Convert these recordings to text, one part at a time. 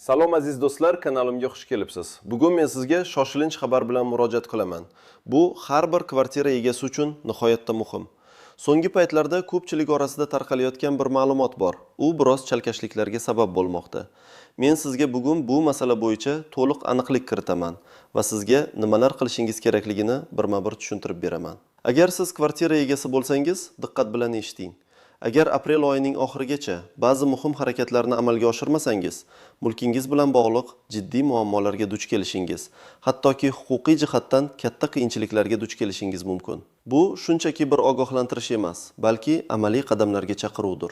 Salom aziz do'stlar, kanalimga xush kelibsiz. Bugun men sizga shoshilinch xabar bilan murojaat qilaman. Bu har bir kvartira egasi uchun nihoyatda muhim. So'nggi paytlarda ko'pchilik orasida tarqalayotgan bir ma'lumot bor. U biroz chalkashliklarga sabab bo'lmoqda. Men sizga bugun bu masala bo'yicha to'liq aniqlik kiritaman va sizga nimalar qilishingiz kerakligini birma-bir tushuntirib beraman. Agar siz kvartira egasi bo'lsangiz, diqqat bilan eshiting. Agar aprel oyining oxirigacha ba'zi muhim harakatlarni amalga oshirmasangiz, mulkingiz bilan bog'liq jiddiy muammolarga duch kelishingiz, hattoki huquqiy jihatdan katta qiyinchiliklarga duch kelishingiz mumkin. Bu shunchaki bir ogohlantirish emas, balki amaliy qadamlarga chaqiruvdir.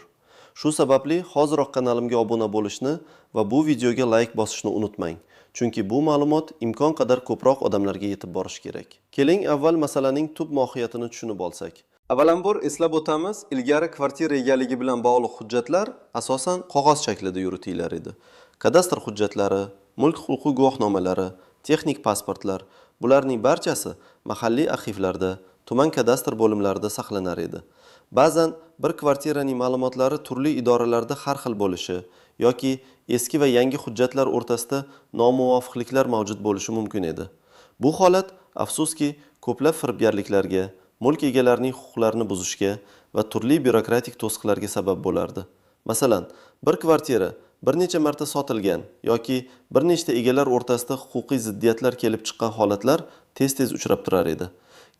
Shu sababli hoziroq kanalimga obuna bo'lishni va bu videoga like bosishni unutmang. Chunki bu ma'lumot imkon qadar ko'proq odamlarga yetib borishi kerak. Keling avval masalaning tub mohiyatini tushunib olsak. Avvalambor eslab o'tamiz, ilgari kvartira egaligi bilan bog'liq hujjatlar asosan qog'oz shaklida yuritilar edi. Kadastr hujjatlari, mulk huquqi guvohnomalari, texnik pasportlar, bularning barchasi mahalliy arxivlarda, tuman kadastr bo'limlarida saqlanar edi. Ba'zan bir kvartiraning ma'lumotlari turli idoralarda har xil bo'lishi yoki eski va yangi hujjatlar o'rtasida nomuvofiqliklar mavjud bo'lishi mumkin edi. Bu holat afsuski ko'plab firibgarliklarga, mulk egalarining huquqlarini buzishga va turli byurokratik to'siqlarga sabab bo'lardi. Masalan, bir kvartira bir necha marta sotilgan yoki bir nechta egalar o'rtasida huquqiy ziddiyatlar kelib chiqqan holatlar tez-tez uchrab turar edi.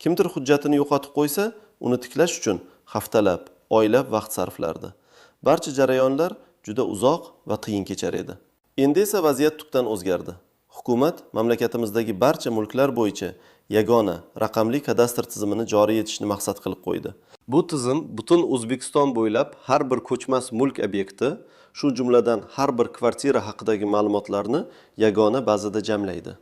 Kimdir hujjatini yo'qotib qo'ysa, uni tiklash uchun haftalab, oylab vaqt sarflardi. Barcha jarayonlar juda uzoq va qiyin kechar edi. Endi esa vaziyat tubdan o'zgardi. Hukumat mamlakatimizdagi barcha mulklar bo'yicha yagona raqamli kadastr tizimini joriy etishni maqsad qilib qo'ydi. Bu tizim butun O'zbekiston bo'ylab har bir ko'chmas mulk obyekti, shu jumladan har bir kvartira haqidagi ma'lumotlarni yagona bazada jamlaydi.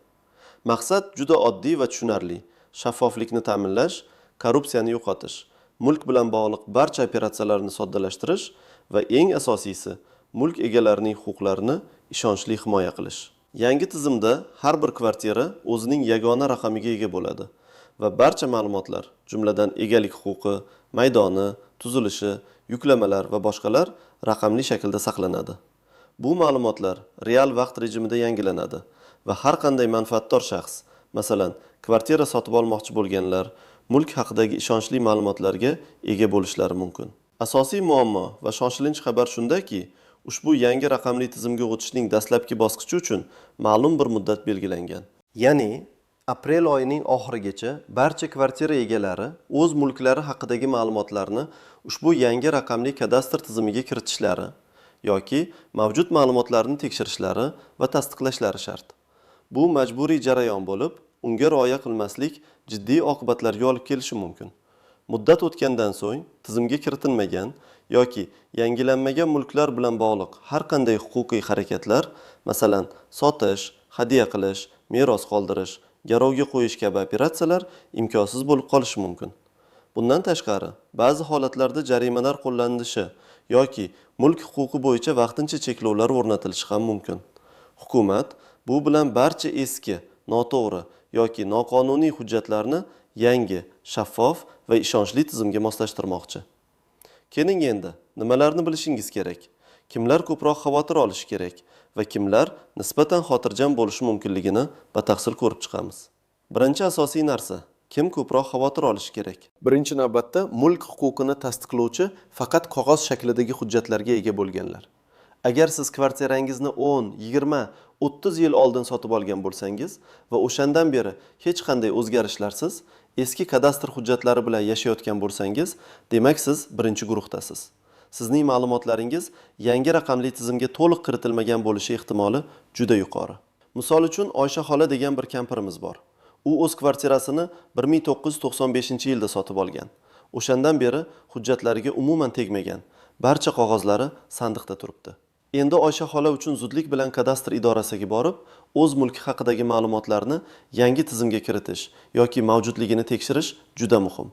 Maqsad juda oddiy va tushunarli: shaffoflikni ta'minlash, korrupsiyani yo'qotish, mulk bilan bog'liq barcha operatsiyalarni soddalashtirish va eng asosiysi, mulk egalarining huquqlarini ishonchli himoya qilish. Yangi tizimda har bir kvartira o'zining yagona raqamiga ega bo'ladi va barcha ma'lumotlar, jumladan egalik huquqi, maydoni, tuzilishi, yuklamalar va boshqalar raqamli shaklda saqlanadi. Bu ma'lumotlar real vaqt rejimida yangilanadi va har qanday manfaatdor shaxs, masalan, kvartira sotib olmoqchi bo'lganlar, mulk haqidagi ishonchli ma'lumotlarga ega bo'lishlari mumkin. Asosiy muammo va shoshilinch xabar shundaki, ushbu yangi raqamli tizimga o'tishning dastlabki bosqichi uchun ma'lum bir muddat belgilangan. Ya'ni aprel oyining oxirigacha barcha kvartira egalari o'z mulklari haqidagi ma'lumotlarni ushbu yangi raqamli kadastr tizimiga kiritishlari yoki mavjud ma'lumotlarni tekshirishlari va tasdiqlashlari shart. Bu majburiy jarayon bo'lib, unga rioya qilmaslik jiddiy oqibatlarga olib kelishi mumkin. Muddat o'tgandan so'ng tizimga kiritilmagan yoki yangilanmagan mulklar bilan bog'liq har qanday huquqiy harakatlar, masalan, sotish, hadya qilish, meros qoldirish, garovga qo'yish kabi operatsiyalar imkonsiz bo'lib qolishi mumkin. Bundan tashqari, ba'zi holatlarda jarimalar qo'llanilishi yoki mulk huquqi bo'yicha vaqtincha cheklovlar o'rnatilishi ham mumkin. Hukumat bu bilan barcha eski, noto'g'ri yoki noqonuniy hujjatlarni yangi, shaffof va ishonchli tizimga moslashtirmoqchi. Keling endi nimalarni bilishingiz kerak? Kimlar ko'proq xavotir olishi kerak va kimlar nisbatan xotirjam bo'lishi mumkinligini batafsil ko'rib chiqamiz. Birinchi asosiy narsa: kim ko'proq xavotir olishi kerak? Birinchi navbatda mulk huquqini tasdiqlovchi faqat qog'oz shaklidagi hujjatlarga ega bo'lganlar. Agar siz kvartirangizni 10, 20, 30 yil oldin sotib olgan bo'lsangiz va o'shandan beri hech qanday o'zgarishlarsiz eski kadastr hujjatlari bilan yashayotgan bo'lsangiz, demak siz birinchi guruhdasiz. Sizning ma'lumotlaringiz yangi raqamli tizimga to'liq kiritilmagan bo'lishi ehtimoli juda yuqori. Misol uchun Oysha xola degan bir kampirimiz bor. U o'z kvartirasini 1995-yilda sotib olgan. O'shandan beri hujjatlariga umuman tegmagan. Barcha qog'ozlari sandiqda turibdi. Endi Oysha xola uchun zudlik bilan kadastr idorasiga borib, o'z mulki haqidagi ma'lumotlarni yangi tizimga kiritish yoki mavjudligini tekshirish juda muhim.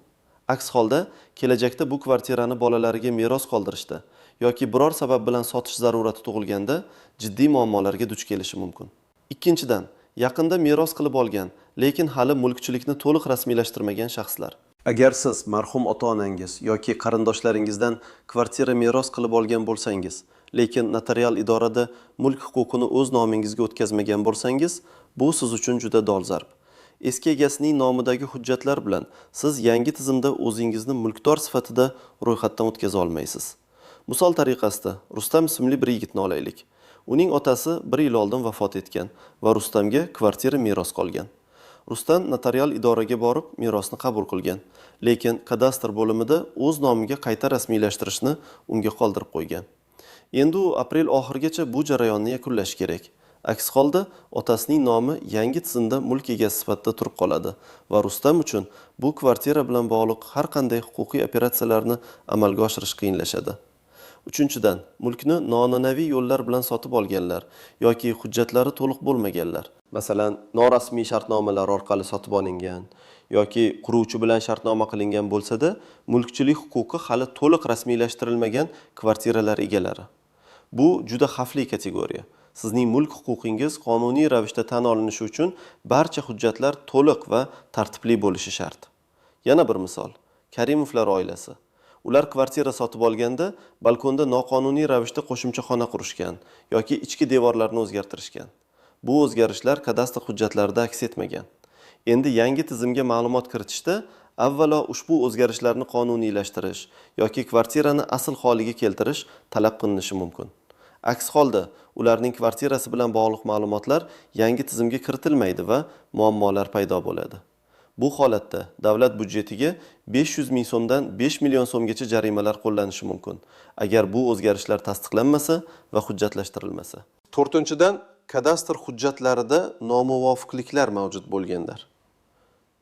Aks holda, kelajakda bu kvartirani bolalariga meros qoldirishda yoki biror sabab bilan sotish zarurati tug'ilganda jiddiy muammolarga duch kelishi mumkin. Ikkinchidan, yaqinda meros qilib olgan, lekin hali mulkchilikni to'liq rasmiylashtirmagan shaxslar. Agar siz marhum ota-onangiz yoki qarindoshlaringizdan kvartira meros qilib olgan bo'lsangiz lekin notarial idorada mulk huquqini o'z nomingizga o'tkazmagan bo'lsangiz, bu siz uchun juda dolzarb. Eski egasining nomidagi hujjatlar bilan siz yangi tizimda o'zingizni mulkdor sifatida ro'yxatdan o'tkaza olmaysiz. Misol tariqasida Rustam ismli bir yigitni olaylik. Uning otasi 1 yil oldin vafot etgan va Rustamga kvartira meros qolgan. Rustam notarial idoraga borib merosni qabul qilgan, lekin kadastr bo'limida o'z nomiga qayta rasmiylashtirishni unga qoldirib qo'ygan. Endi u aprel oxirigacha bu jarayonni yakunlash kerak. Aks holda otasining nomi yangi tizimda mulk egasi sifatida turib qoladi va Rustam uchun bu kvartira bilan bog'liq har qanday huquqiy operatsiyalarni amalga oshirish qiyinlashadi. Uchinchidan, mulkni noan'anaviy yo'llar bilan sotib olganlar yoki hujjatlari to'liq bo'lmaganlar, masalan, norasmiy shartnomalar orqali sotib olingan yoki quruvchi bilan shartnoma qilingan bo'lsa-da, mulkchilik huquqi hali to'liq rasmiylashtirilmagan kvartiralar egalari. Bu juda xavfli kategoriya. Sizning mulk huquqingiz qonuniy ravishda tan olinishi uchun barcha hujjatlar to'liq va tartibli bo'lishi shart. Yana bir misol, Karimovlar oilasi. Ular kvartira sotib olganda balkonda noqonuniy ravishda qo'shimcha xona qurishgan yoki ichki devorlarni o'zgartirishgan. Bu o'zgarishlar kadastr hujjatlarida aks etmagan. Endi yangi tizimga ma'lumot kiritishda avvalo ushbu o'zgarishlarni qonuniylashtirish yoki kvartirani asl holiga keltirish talab qilinishi mumkin. Aks holda ularning kvartirasi bilan bog'liq ma'lumotlar yangi tizimga kiritilmaydi va muammolar paydo bo'ladi. Bu holatda davlat byudjetiga 500 ming so'mdan 5 million so'mgacha jarimalar qo'llanishi mumkin, agar bu o'zgarishlar tasdiqlanmasa va hujjatlashtirilmasa. 4-dan, kadastr hujjatlarida nomuvofiqliklar mavjud bo'lganlar.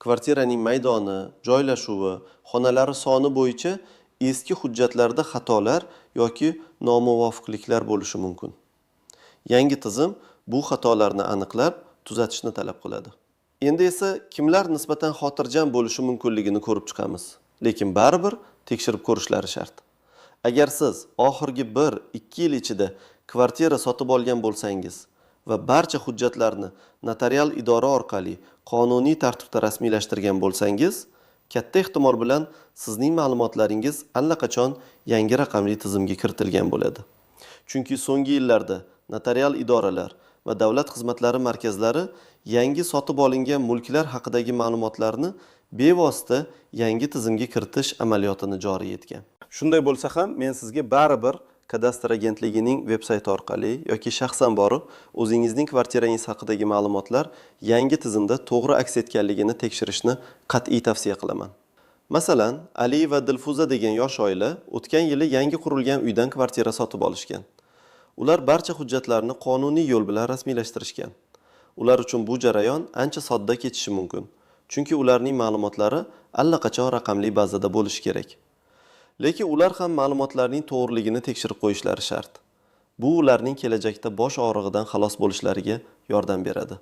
Kvartiraning maydoni, joylashuvi, xonalari soni bo'yicha eski hujjatlarda xatolar yoki nomuvofiqliklar bo'lishi mumkin. Yangi tizim bu xatolarni aniqlab, tuzatishni talab qiladi. Endi esa kimlar nisbatan xotirjam bo'lishi mumkinligini ko'rib chiqamiz, lekin baribir tekshirib ko'rishlari shart. Agar siz oxirgi 1-2 yil ichida kvartira sotib olgan bo'lsangiz va barcha hujjatlarni notarial idora orqali qonuniy tartibda rasmiylashtirgan bo'lsangiz, katta ehtimol bilan sizning ma'lumotlaringiz allaqachon yangi raqamli tizimga kiritilgan bo'ladi. Chunki so'nggi yillarda notarial idoralar va davlat xizmatlari markazlari yangi sotib olingan mulklar haqidagi ma'lumotlarni bevosita yangi tizimga kiritish amaliyotini joriy etgan. Shunday bo'lsa ham, men sizga baribir kadastr agentligining veb-sayti orqali yoki shaxsan borib, o'zingizning kvartirangiz haqidagi ma'lumotlar yangi tizimda to'g'ri aks etganligini tekshirishni qat'iy tavsiya qilaman. Masalan, Ali va Dilfuza degan yosh oila o'tgan yili yangi qurilgan uydan kvartira sotib olishgan. Ular barcha hujjatlarni qonuniy yo'l bilan rasmiylashtirishgan. Ular uchun bu jarayon ancha sodda kechishi mumkin, chunki ularning ma'lumotlari allaqachon raqamli bazada bo'lishi kerak. Lekin ular ham ma'lumotlarning to'g'riligini tekshirib qo'yishlari shart. Bu ularning kelajakda bosh og'rig'idan xalos bo'lishlariga yordam beradi.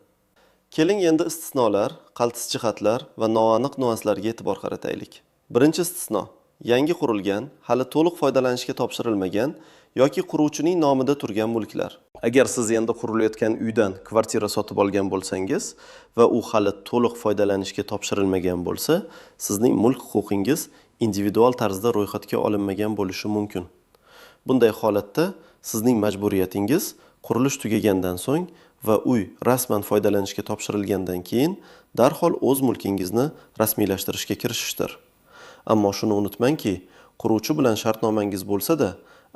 Keling endi istisnolar, qaltis jihatlar va noaniq nuanslarga e'tibor qarataylik. Birinchi istisno: yangi qurilgan, hali to'liq foydalanishga topshirilmagan yoki quruvchining nomida turgan mulklar. Agar siz endi qurilayotgan uydan kvartira sotib olgan bo'lsangiz va u hali to'liq foydalanishga topshirilmagan bo'lsa, sizning mulk huquqingiz individual tarzda ro'yxatga olinmagan bo'lishi mumkin. Bunday holatda sizning majburiyatingiz qurilish tugagandan so'ng va uy rasman foydalanishga topshirilgandan keyin darhol o'z mulkingizni rasmiylashtirishga kirishishdir. Ammo shuni unutmangki, quruvchi bilan shartnomangiz bo'lsa-da,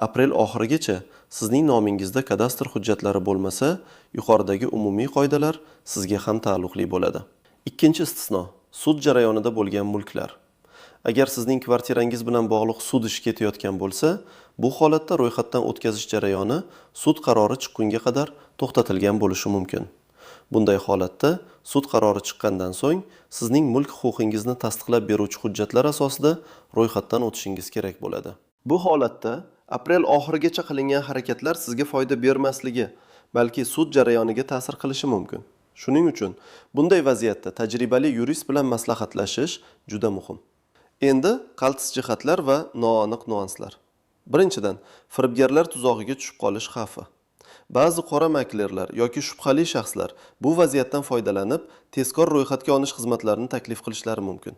aprel oxirigacha sizning nomingizda kadastr hujjatlari bo'lmasa, yuqoridagi umumiy qoidalar sizga ham taalluqli bo'ladi. Ikkinchi istisno: sud jarayonida bo'lgan mulklar. Agar sizning kvartirangiz bilan bog'liq sud ishi ketayotgan bo'lsa, bu holatda ro'yxatdan o'tkazish jarayoni sud qarori chiqqunga qadar to'xtatilgan bo'lishi mumkin. Bunday holatda sud qarori chiqqandan so'ng sizning mulk huquqingizni tasdiqlab beruvchi hujjatlar asosida ro'yxatdan o'tishingiz kerak bo'ladi. Bu holatda aprel oxirigacha qilingan harakatlar sizga foyda bermasligi, balki sud jarayoniga ta'sir qilishi mumkin. Shuning uchun bunday vaziyatda tajribali yurist bilan maslahatlashish juda muhim. Endi qaltis jihatlar va noaniq nuanslar. Birinchidan, firibgarlar tuzog'iga tushib qolish xavfi. Ba'zi qora maklerlar yoki shubhali shaxslar bu vaziyatdan foydalanib, tezkor ro'yxatga olish xizmatlarini taklif qilishlari mumkin.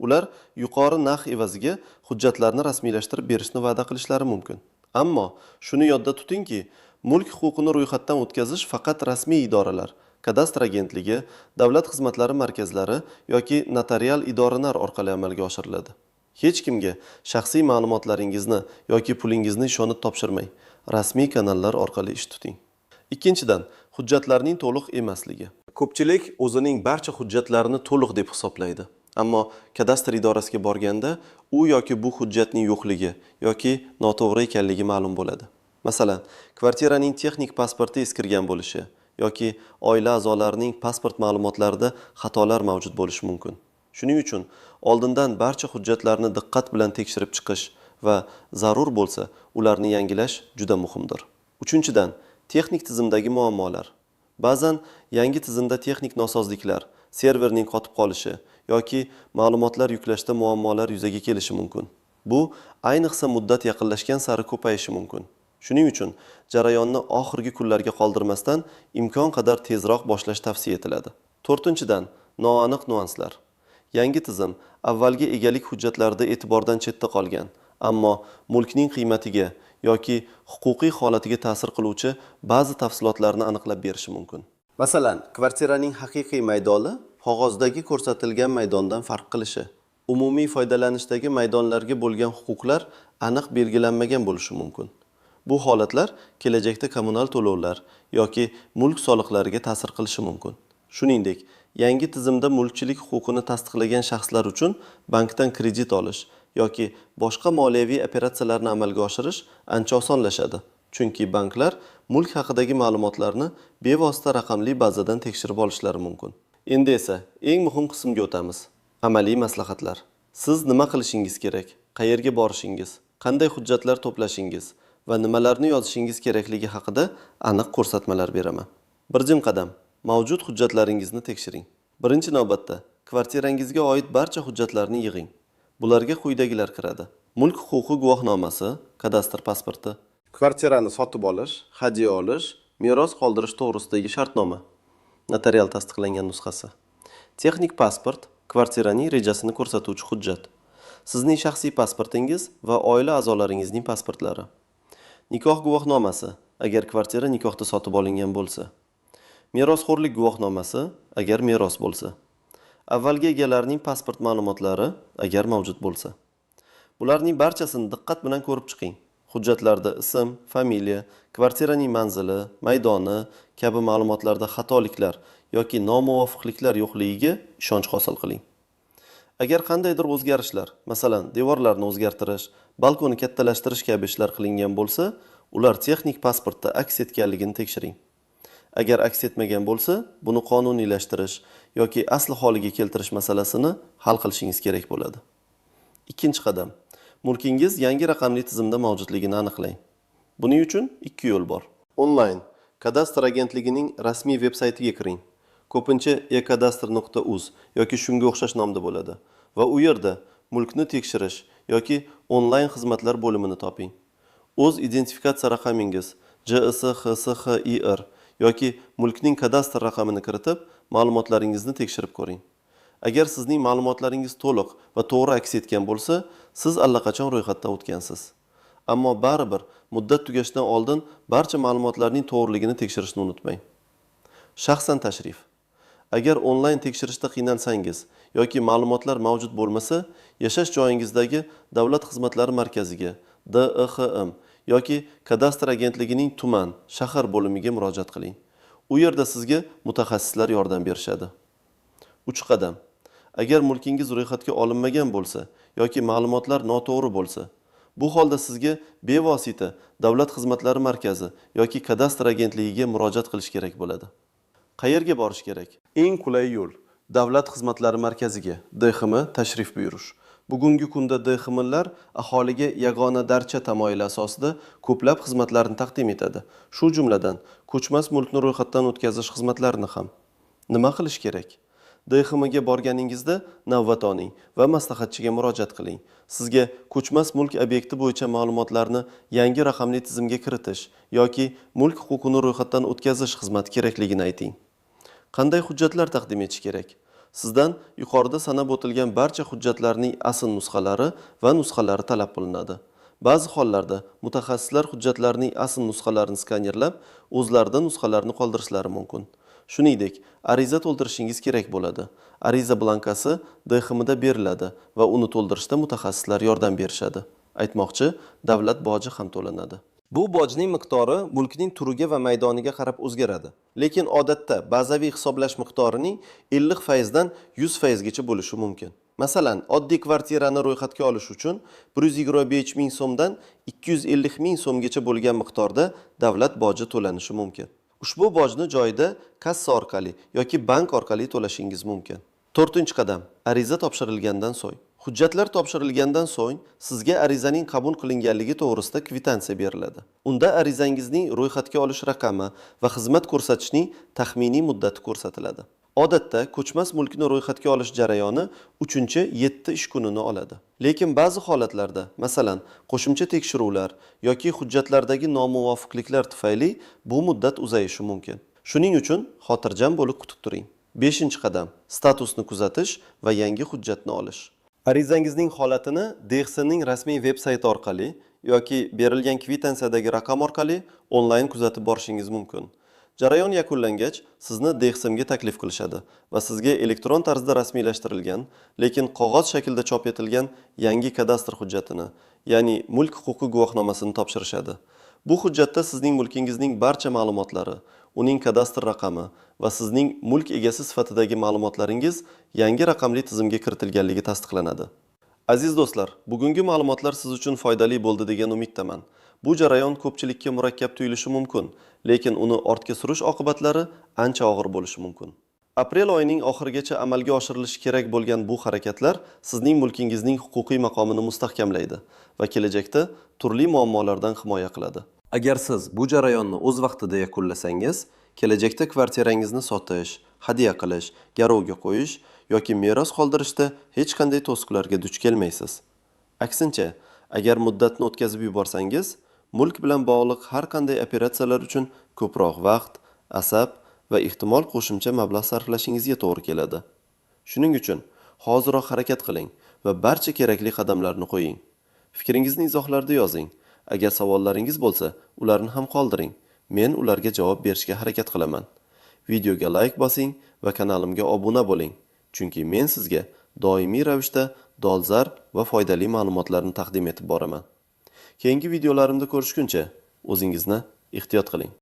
Ular yuqori narx evaziga hujjatlarni rasmiylashtirib berishni va'da qilishlari mumkin. Ammo shuni yodda tutingki, mulk huquqini ro'yxatdan o'tkazish faqat rasmiy idoralar, kadastr agentligi, davlat xizmatlari markazlari yoki notarial idoralar orqali amalga oshiriladi. Hech kimga shaxsiy ma'lumotlaringizni yoki pulingizni ishonib topshirmang. Rasmiy kanallar orqali ish tuting. Ikkinchidan, hujjatlarning to'liq emasligi. Ko'pchilik o'zining barcha hujjatlarini to'liq deb hisoblaydi. Ammo kadastr idorasiga borganda u yoki bu hujjatning yo'qligi yoki noto'g'ri ekanligi ma'lum bo'ladi. Masalan, kvartiraning texnik pasporti eskirgan bo'lishi yoki oila a'zolarining pasport ma'lumotlarida xatolar mavjud bo'lishi mumkin. Shuning uchun oldindan barcha hujjatlarni diqqat bilan tekshirib chiqish va zarur bo'lsa, ularni yangilash juda muhimdir. Uchinchidan, texnik tizimdagi muammolar. Ba'zan yangi tizimda texnik nosozliklar, serverning qotib qolishi yoki ma'lumotlar yuklashda muammolar yuzaga kelishi mumkin. Bu ayniqsa muddat yaqinlashgan sari ko'payishi mumkin. Shuning uchun jarayonni oxirgi kunlarga qoldirmasdan imkon qadar tezroq boshlash tavsiya etiladi. To'rtinchidan, noaniq nuanslar. Yangi tizim avvalgi egalik hujjatlarida e'tibordan chetda qolgan, ammo mulkning qiymatiga yoki huquqiy holatiga ta'sir qiluvchi ba'zi tafsilotlarni aniqlab berishi mumkin. Masalan, kvartiraning haqiqiy maydoni qog'ozdagi ko'rsatilgan maydondan farq qilishi, umumiy foydalanishdagi maydonlarga bo'lgan huquqlar aniq belgilanmagan bo'lishi mumkin. Bu holatlar kelajakda kommunal to'lovlar yoki mulk soliqlariga ta'sir qilishi mumkin. Shuningdek, yangi tizimda mulkchilik huquqini tasdiqlagan shaxslar uchun bankdan kredit olish yoki boshqa moliyaviy operatsiyalarni amalga oshirish ancha osonlashadi. Chunki banklar mulk haqidagi ma'lumotlarni bevosita raqamli bazadan tekshirib olishlari mumkin. Endi esa eng muhim qismga o'tamiz. Amaliy maslahatlar. Siz nima qilishingiz kerak? Qayerga borishingiz? Qanday hujjatlar to'plashingiz va nimalarni yozishingiz kerakligi haqida aniq ko'rsatmalar beraman. Birinchi qadam, mavjud hujjatlaringizni tekshiring. Birinchi navbatda, kvartirangizga oid barcha hujjatlarni yig'ing. Bularga quyidagilar kiradi: mulk huquqi guvohnomasi, kadastr pasporti, kvartirani sotib olish, hadya olish, meros qoldirish to'g'risidagi shartnoma, notarial tasdiqlangan nusxasi, texnik pasport, kvartiraning rejasini ko'rsatuvchi hujjat, sizning shaxsiy pasportingiz va oila a'zolaringizning pasportlari, nikoh guvohnomasi, agar kvartira nikohda sotib olingan bo'lsa, merosxo'rlik guvohnomasi, agar meros bo'lsa, avvalgi egalarining pasport ma'lumotlari, agar mavjud bo'lsa. Bularning barchasini diqqat bilan ko'rib chiqing. Hujjatlarda ism, familiya, kvartiraning manzili, maydoni kabi ma'lumotlarda xatoliklar yoki nomuvofiqliklar yo'qligiga ishonch hosil qiling. Agar qandaydir o'zgarishlar, masalan, devorlarni o'zgartirish, balkonni kattalashtirish kabi ishlar qilingan bo'lsa, ular texnik pasportda aks etganligini tekshiring. Agar aks etmagan bo'lsa, buni qonuniylashtirish yoki asli holiga keltirish masalasini hal qilishingiz kerak bo'ladi. Ikkinchi qadam, mulkingiz yangi raqamli tizimda mavjudligini aniqlang. Buning uchun ikki yo'l bor. Onlayn kadastr agentligining rasmiy veb-saytiga kiring. Ko'pincha ekadastr.uz yoki shunga o'xshash nomda bo'ladi va u yerda mulkni tekshirish yoki onlayn xizmatlar bo'limini toping. O'z identifikatsiya raqamingiz JSXSXIR yoki mulkning kadastr raqamini kiritib, ma'lumotlaringizni tekshirib ko'ring. Agar sizning ma'lumotlaringiz to'liq va to'g'ri aks etgan bo'lsa, siz allaqachon ro'yxatdan o'tgansiz. Ammo baribir muddat tugashidan oldin barcha ma'lumotlarning to'g'riligini tekshirishni unutmang. Shaxsan tashrif. Agar onlayn tekshirishda qiynalsangiz yoki ma'lumotlar mavjud bo'lmasa, yashash joyingizdagi Davlat xizmatlari markaziga, DIXM yoki kadastr agentligining tuman, shahar bo'limiga murojaat qiling. U yerda sizga mutaxassislar yordam berishadi. 3 qadam. Agar mulkingiz ro'yxatga olinmagan bo'lsa yoki ma'lumotlar noto'g'ri bo'lsa, bu holda sizga bevosita Davlat xizmatlari markazi yoki kadastr agentligiga murojaat qilish kerak bo'ladi. Qayerga borish kerak? Eng qulay yo'l Davlat xizmatlari markaziga, DXM tashrif buyurish. Bugungi kunda DXMlar aholiga yagona darcha tamoyili asosida ko'plab xizmatlarni taqdim etadi. Shu jumladan ko'chmas mulkni ro'yxatdan o'tkazish xizmatlarini ham. Nima qilish kerak? DXMga borganingizda navbat oling va maslahatchiga murojaat qiling. Sizga ko'chmas mulk obyekti bo'yicha ma'lumotlarni yangi raqamli tizimga kiritish yoki mulk huquqini ro'yxatdan o'tkazish xizmati kerakligini ayting. Qanday hujjatlar taqdim etish kerak? Sizdan yuqorida sanab o'tilgan barcha hujjatlarning asl nusxalari va nusxalari talab qilinadi. Ba'zi hollarda mutaxassislar hujjatlarning asl nusxalarini skanerlab, o'zlarida nusxalarini qoldirishlari mumkin. Shuningdek, ariza to'ldirishingiz kerak bo'ladi. Ariza blankasi DXMda beriladi va uni to'ldirishda mutaxassislar yordam berishadi. Aytmoqchi, davlat boji ham to'lanadi. Bu bojning miqdori mulkning turiga va maydoniga qarab o'zgaradi. Lekin odatda bazaviy hisoblash miqdorining 50% dan 100% gacha bo'lishi mumkin. Masalan, oddiy kvartirani ro'yxatga olish uchun 125 ming so'mdan 250 ming so'mgacha bo'lgan miqdorda davlat boji to'lanishi mumkin. Ushbu bojni joyida kassa orqali yoki bank orqali to'lashingiz mumkin. 4-qadam, ariza topshirilgandan so'ng. Hujjatlar topshirilgandan so'ng sizga arizaning qabul qilinganligi to'g'risida kvitansiya beriladi. Unda arizangizning ro'yxatga olish raqami va xizmat ko'rsatishning taxminiy muddati ko'rsatiladi. Odatda ko'chmas mulkni ro'yxatga olish jarayoni 3-7 ish kunini oladi. Lekin ba'zi holatlarda, masalan, qo'shimcha tekshiruvlar yoki hujjatlardagi nomuvofiqliklar tufayli bu muddat uzayishi mumkin. Shuning uchun xotirjam bo'lib kutib turing. 5-qadam, statusni kuzatish va yangi hujjatni olish. Arizangizning holatini DXMning rasmiy veb-sayti orqali yoki berilgan kvitansiyadagi raqam orqali onlayn kuzatib borishingiz mumkin. Jarayon yakunlangach, sizni DXMga taklif qilishadi va sizga elektron tarzda rasmiylashtirilgan, lekin qog'oz shaklda chop etilgan yangi kadastr hujjatini, ya'ni mulk huquqi guvohnomasini topshirishadi. Bu hujjatda sizning mulkingizning barcha ma'lumotlari, uning kadastr raqami va sizning mulk egasi sifatidagi ma'lumotlaringiz yangi raqamli tizimga kiritilganligi tasdiqlanadi. Aziz do'stlar, bugungi ma'lumotlar siz uchun foydali bo'ldi degan umiddaman. Bu jarayon ko'pchilikka murakkab tuyulishi mumkin, lekin uni ortga surish oqibatlari ancha og'ir bo'lishi mumkin. Aprel oyining oxirigacha amalga oshirilishi kerak bo'lgan bu harakatlar sizning mulkingizning huquqiy maqomini mustahkamlaydi va kelajakda turli muammolardan himoya qiladi. Agar siz bu jarayonni o'z vaqtida yakunlasangiz, kelajakda kvartirangizni sotish, hadya qilish, garovga qo'yish yoki meros qoldirishda hech qanday to'siqlarga duch kelmaysiz. Aksincha, agar muddatni o'tkazib yuborsangiz, mulk bilan bog'liq har qanday operatsiyalar uchun ko'proq vaqt, asab va ehtimol qo'shimcha mablag' sarflashingizga to'g'ri keladi. Shuning uchun hoziroq harakat qiling va barcha kerakli qadamlarni qo'ying. Fikringizni izohlarda yozing. Agar savollaringiz bo'lsa, ularni ham qoldiring. Men ularga javob berishga harakat qilaman. Videoga like bosing va kanalimga obuna bo'ling, chunki men sizga doimiy ravishda dolzarb va foydali ma'lumotlarni taqdim etib boraman. Keyingi videolarimda ko'rishguncha o'zingizni ehtiyot qiling.